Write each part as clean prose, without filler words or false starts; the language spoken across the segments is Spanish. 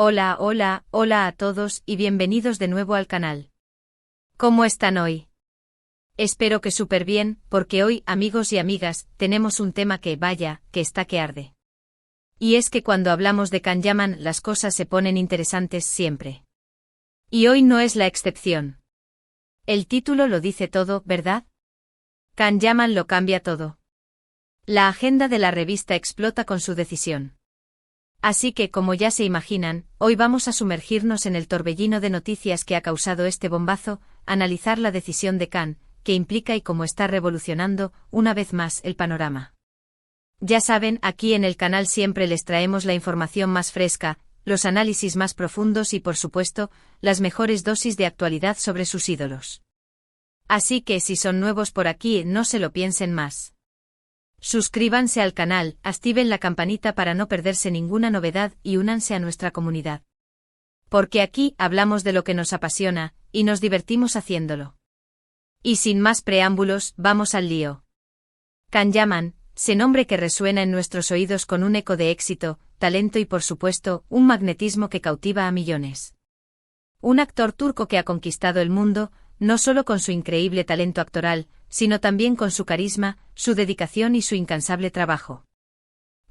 Hola, hola, hola a todos y bienvenidos de nuevo al canal. ¿Cómo están hoy? Espero que súper bien, porque hoy, amigos y amigas, tenemos un tema que, vaya, que está que arde. Y es que cuando hablamos de Can Yaman las cosas se ponen interesantes siempre. Y hoy no es la excepción. El título lo dice todo, ¿verdad? Can Yaman lo cambia todo. La agenda de la revista explota con su decisión. Así que, como ya se imaginan, hoy vamos a sumergirnos en el torbellino de noticias que ha causado este bombazo, analizar la decisión de Can, qué implica y cómo está revolucionando, una vez más, el panorama. Ya saben, aquí en el canal siempre les traemos la información más fresca, los análisis más profundos y, por supuesto, las mejores dosis de actualidad sobre sus ídolos. Así que si son nuevos por aquí, no se lo piensen más. Suscríbanse al canal, activen la campanita para no perderse ninguna novedad y únanse a nuestra comunidad. Porque aquí hablamos de lo que nos apasiona, y nos divertimos haciéndolo. Y sin más preámbulos, vamos al lío. Can Yaman, ese nombre que resuena en nuestros oídos con un eco de éxito, talento y por supuesto, un magnetismo que cautiva a millones. Un actor turco que ha conquistado el mundo, no solo con su increíble talento actoral, sino también con su carisma, su dedicación y su incansable trabajo.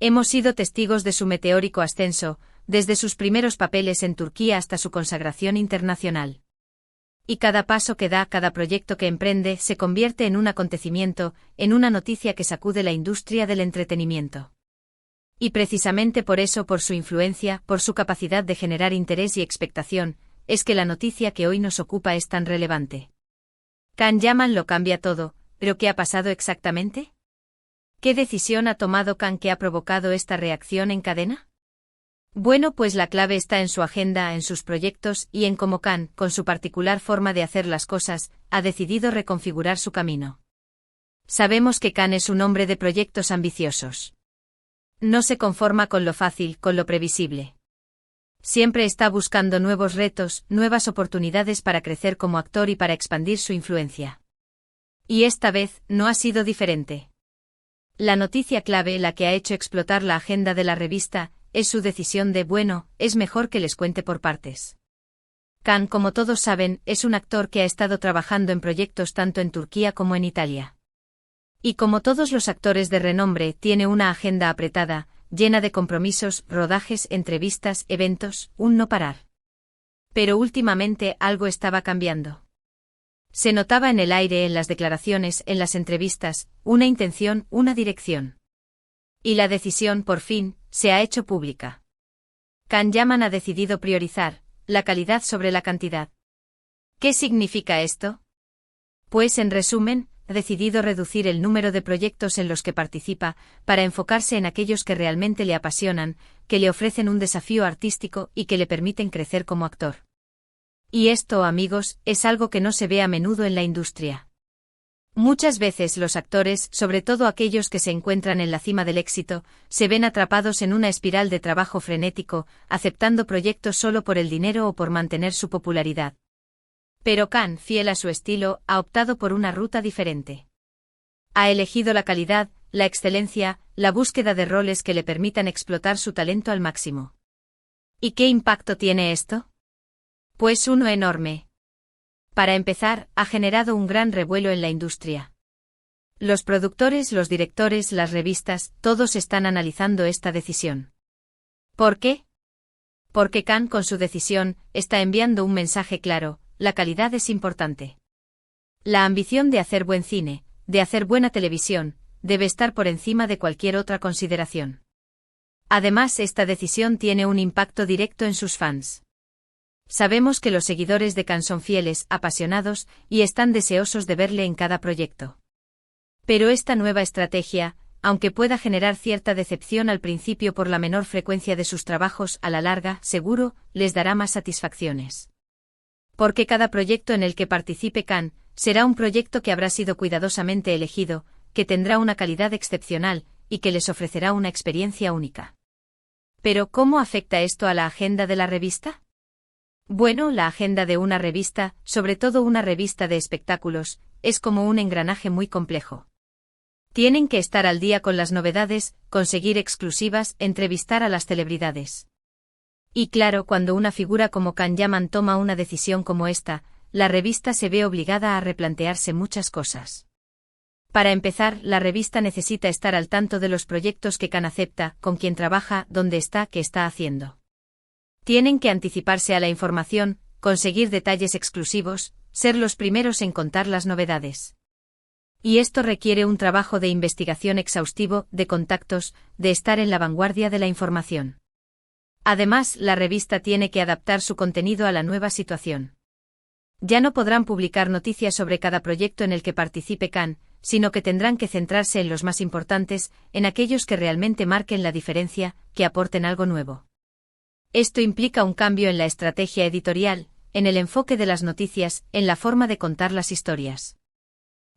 Hemos sido testigos de su meteórico ascenso, desde sus primeros papeles en Turquía hasta su consagración internacional. Y cada paso que da, cada proyecto que emprende, se convierte en un acontecimiento, en una noticia que sacude la industria del entretenimiento. Y precisamente por eso, por su influencia, por su capacidad de generar interés y expectación, es que la noticia que hoy nos ocupa es tan relevante. Can Yaman lo cambia todo, ¿pero qué ha pasado exactamente? ¿Qué decisión ha tomado Can que ha provocado esta reacción en cadena? Bueno, pues la clave está en su agenda, en sus proyectos y en cómo Can, con su particular forma de hacer las cosas, ha decidido reconfigurar su camino. Sabemos que Can es un hombre de proyectos ambiciosos. No se conforma con lo fácil, con lo previsible. Siempre está buscando nuevos retos, nuevas oportunidades para crecer como actor y para expandir su influencia. Y esta vez, no ha sido diferente. La noticia clave, la que ha hecho explotar la agenda de la revista, es su decisión de, bueno, es mejor que les cuente por partes. Can, como todos saben, es un actor que ha estado trabajando en proyectos tanto en Turquía como en Italia. Y como todos los actores de renombre, tiene una agenda apretada, llena de compromisos, rodajes, entrevistas, eventos, un no parar. Pero últimamente algo estaba cambiando. Se notaba en el aire, en las declaraciones, en las entrevistas, una intención, una dirección. Y la decisión, por fin, se ha hecho pública. Can Yaman ha decidido priorizar la calidad sobre la cantidad. ¿Qué significa esto? Pues en resumen, ha decidido reducir el número de proyectos en los que participa, para enfocarse en aquellos que realmente le apasionan, que le ofrecen un desafío artístico y que le permiten crecer como actor. Y esto, amigos, es algo que no se ve a menudo en la industria. Muchas veces los actores, sobre todo aquellos que se encuentran en la cima del éxito, se ven atrapados en una espiral de trabajo frenético, aceptando proyectos solo por el dinero o por mantener su popularidad. Pero Can, fiel a su estilo, ha optado por una ruta diferente. Ha elegido la calidad, la excelencia, la búsqueda de roles que le permitan explotar su talento al máximo. ¿Y qué impacto tiene esto? Pues uno enorme. Para empezar, ha generado un gran revuelo en la industria. Los productores, los directores, las revistas, todos están analizando esta decisión. ¿Por qué? Porque Can, con su decisión, está enviando un mensaje claro: la calidad es importante. La ambición de hacer buen cine, de hacer buena televisión, debe estar por encima de cualquier otra consideración. Además, esta decisión tiene un impacto directo en sus fans. Sabemos que los seguidores de Can son fieles, apasionados, y están deseosos de verle en cada proyecto. Pero esta nueva estrategia, aunque pueda generar cierta decepción al principio por la menor frecuencia de sus trabajos, a la larga, seguro, les dará más satisfacciones. Porque cada proyecto en el que participe Can, será un proyecto que habrá sido cuidadosamente elegido, que tendrá una calidad excepcional, y que les ofrecerá una experiencia única. Pero, ¿cómo afecta esto a la agenda de la revista? Bueno, la agenda de una revista, sobre todo una revista de espectáculos, es como un engranaje muy complejo. Tienen que estar al día con las novedades, conseguir exclusivas, entrevistar a las celebridades. Y claro, cuando una figura como Can Yaman toma una decisión como esta, la revista se ve obligada a replantearse muchas cosas. Para empezar, la revista necesita estar al tanto de los proyectos que Can acepta, con quién trabaja, dónde está, qué está haciendo. Tienen que anticiparse a la información, conseguir detalles exclusivos, ser los primeros en contar las novedades. Y esto requiere un trabajo de investigación exhaustivo, de contactos, de estar en la vanguardia de la información. Además, la revista tiene que adaptar su contenido a la nueva situación. Ya no podrán publicar noticias sobre cada proyecto en el que participe Can, sino que tendrán que centrarse en los más importantes, en aquellos que realmente marquen la diferencia, que aporten algo nuevo. Esto implica un cambio en la estrategia editorial, en el enfoque de las noticias, en la forma de contar las historias.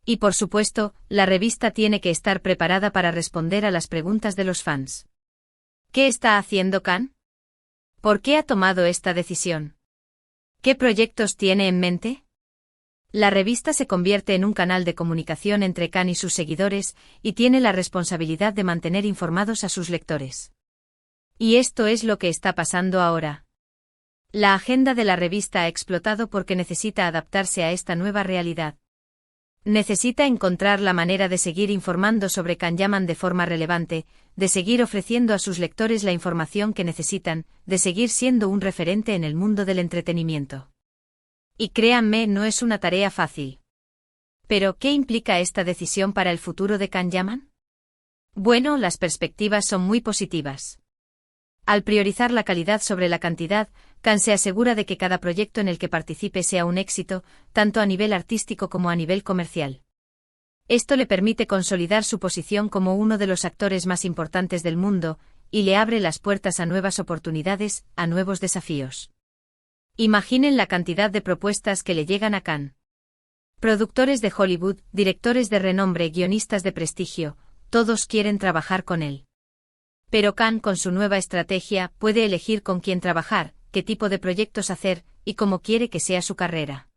Y por supuesto, la revista tiene que estar preparada para responder a las preguntas de los fans. ¿Qué está haciendo Can? ¿Por qué ha tomado esta decisión? ¿Qué proyectos tiene en mente? La revista se convierte en un canal de comunicación entre Can y sus seguidores, y tiene la responsabilidad de mantener informados a sus lectores. Y esto es lo que está pasando ahora. La agenda de la revista ha explotado porque necesita adaptarse a esta nueva realidad. Necesita encontrar la manera de seguir informando sobre Can Yaman de forma relevante, de seguir ofreciendo a sus lectores la información que necesitan, de seguir siendo un referente en el mundo del entretenimiento. Y créanme, no es una tarea fácil. ¿Pero qué implica esta decisión para el futuro de Can Yaman? Bueno, las perspectivas son muy positivas. Al priorizar la calidad sobre la cantidad, Can se asegura de que cada proyecto en el que participe sea un éxito, tanto a nivel artístico como a nivel comercial. Esto le permite consolidar su posición como uno de los actores más importantes del mundo, y le abre las puertas a nuevas oportunidades, a nuevos desafíos. Imaginen la cantidad de propuestas que le llegan a Can. Productores de Hollywood, directores de renombre, guionistas de prestigio, todos quieren trabajar con él. Pero Can, con su nueva estrategia, puede elegir con quién trabajar, qué tipo de proyectos hacer, y cómo quiere que sea su carrera.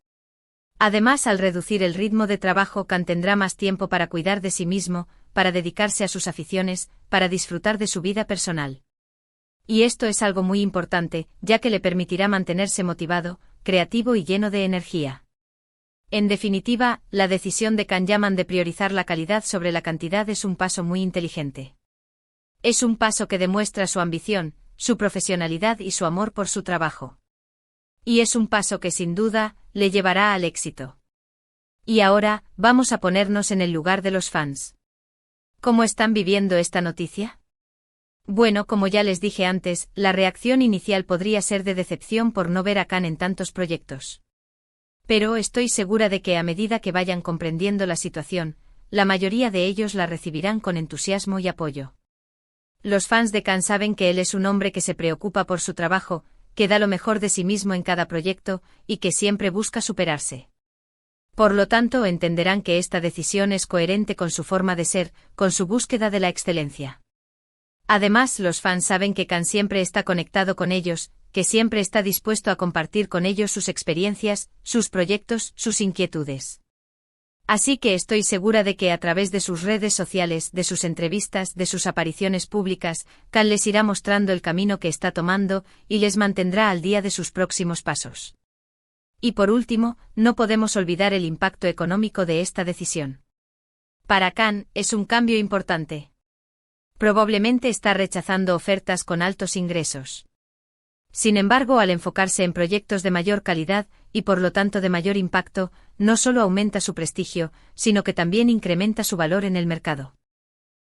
Además, al reducir el ritmo de trabajo, Can tendrá más tiempo para cuidar de sí mismo, para dedicarse a sus aficiones, para disfrutar de su vida personal. Y esto es algo muy importante, ya que le permitirá mantenerse motivado, creativo y lleno de energía. En definitiva, la decisión de Can Yaman de priorizar la calidad sobre la cantidad es un paso muy inteligente. Es un paso que demuestra su ambición, su profesionalidad y su amor por su trabajo. Y es un paso que sin duda, le llevará al éxito. Y ahora, vamos a ponernos en el lugar de los fans. ¿Cómo están viviendo esta noticia? Bueno, como ya les dije antes, la reacción inicial podría ser de decepción por no ver a Can en tantos proyectos. Pero estoy segura de que a medida que vayan comprendiendo la situación, la mayoría de ellos la recibirán con entusiasmo y apoyo. Los fans de Can saben que él es un hombre que se preocupa por su trabajo, que da lo mejor de sí mismo en cada proyecto, y que siempre busca superarse. Por lo tanto, entenderán que esta decisión es coherente con su forma de ser, con su búsqueda de la excelencia. Además, los fans saben que Can siempre está conectado con ellos, que siempre está dispuesto a compartir con ellos sus experiencias, sus proyectos, sus inquietudes. Así que estoy segura de que a través de sus redes sociales, de sus entrevistas, de sus apariciones públicas, Can les irá mostrando el camino que está tomando y les mantendrá al día de sus próximos pasos. Y por último, no podemos olvidar el impacto económico de esta decisión. Para Can, es un cambio importante. Probablemente está rechazando ofertas con altos ingresos. Sin embargo, al enfocarse en proyectos de mayor calidad, y por lo tanto de mayor impacto, no solo aumenta su prestigio, sino que también incrementa su valor en el mercado.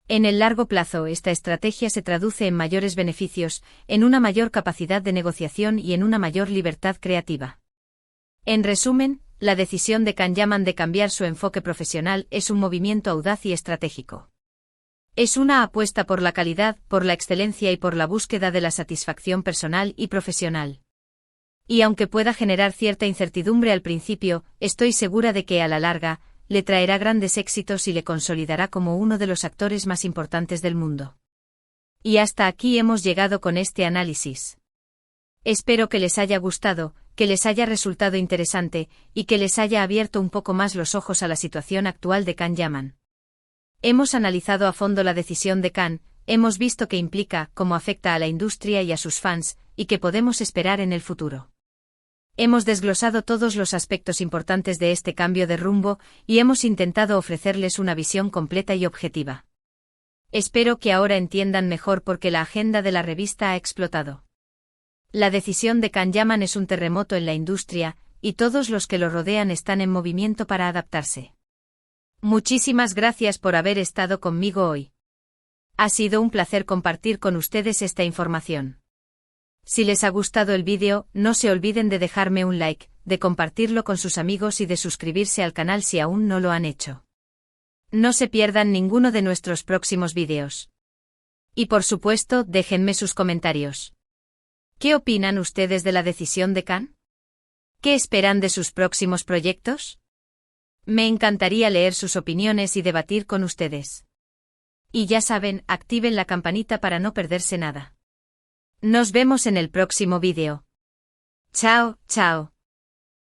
En el largo plazo, esta estrategia se traduce en mayores beneficios, en una mayor capacidad de negociación y en una mayor libertad creativa. En resumen, la decisión de Can Yaman de cambiar su enfoque profesional es un movimiento audaz y estratégico. Es una apuesta por la calidad, por la excelencia y por la búsqueda de la satisfacción personal y profesional. Y aunque pueda generar cierta incertidumbre al principio, estoy segura de que a la larga, le traerá grandes éxitos y le consolidará como uno de los actores más importantes del mundo. Y hasta aquí hemos llegado con este análisis. Espero que les haya gustado, que les haya resultado interesante, y que les haya abierto un poco más los ojos a la situación actual de Can Yaman. Hemos analizado a fondo la decisión de Can, hemos visto qué implica, cómo afecta a la industria y a sus fans, y qué podemos esperar en el futuro. Hemos desglosado todos los aspectos importantes de este cambio de rumbo y hemos intentado ofrecerles una visión completa y objetiva. Espero que ahora entiendan mejor por qué la agenda de la revista ha explotado. La decisión de Can Yaman es un terremoto en la industria, y todos los que lo rodean están en movimiento para adaptarse. Muchísimas gracias por haber estado conmigo hoy. Ha sido un placer compartir con ustedes esta información. Si les ha gustado el vídeo, no se olviden de dejarme un like, de compartirlo con sus amigos y de suscribirse al canal si aún no lo han hecho. No se pierdan ninguno de nuestros próximos vídeos. Y por supuesto, déjenme sus comentarios. ¿Qué opinan ustedes de la decisión de Can? ¿Qué esperan de sus próximos proyectos? Me encantaría leer sus opiniones y debatir con ustedes. Y ya saben, activen la campanita para no perderse nada. Nos vemos en el próximo vídeo. Chao, chao.